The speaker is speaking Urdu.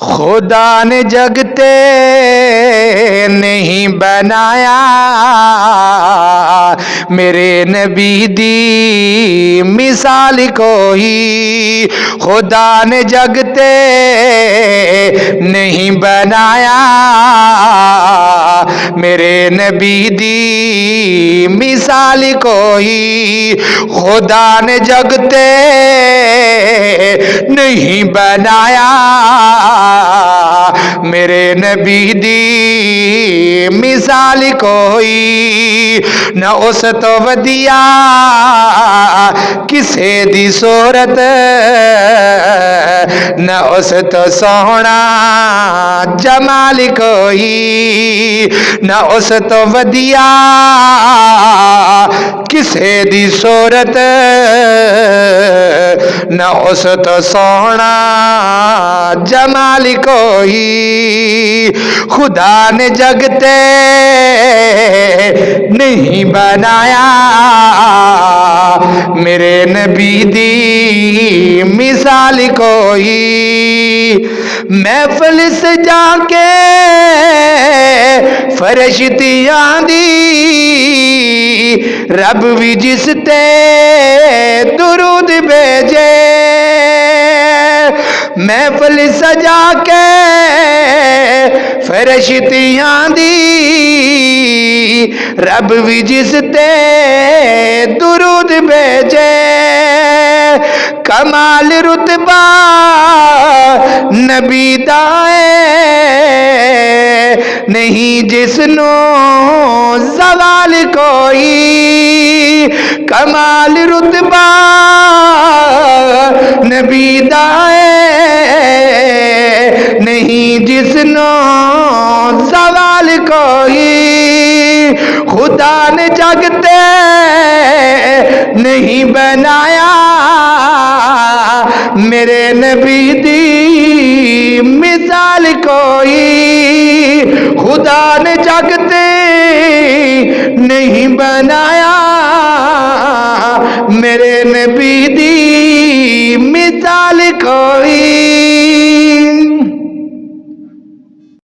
خدا نے جگتے نہیں بنایا میرے نبی دی مثال کوئی خدا نے جگتے نہیں بنایا میرے نبی دی مثال کوئی خدا نے جگتے نہیں بنایا میرے نبی دی مثال کوئی نہ اس تو ودیا کسے دی صورت نہ اس تو سونا جمال کوئی نہ اس تو ودیا کسے دی صورت نہ اس تو سونا جمال کوئی خدا نے جگتے نہیں بنایا میرے نبی دی مثال کوئی محفل سے جا کے فرشتیاں دی رب بھی جس تے درود بھیجے محفل سجا کے فرشتیاں دی رب بھی جس تے درود بھیجے کمال رتبہ نبی دائے نہیں جس نو زوال کوئی کمال رتبہ نبی دائے نہیں جس نو زوال کوئی خدا نے جگتے نہیں بنایا میرے نبی دی مثال کوئی خدا نے جگتے نہیں بنایا میرے نبی دی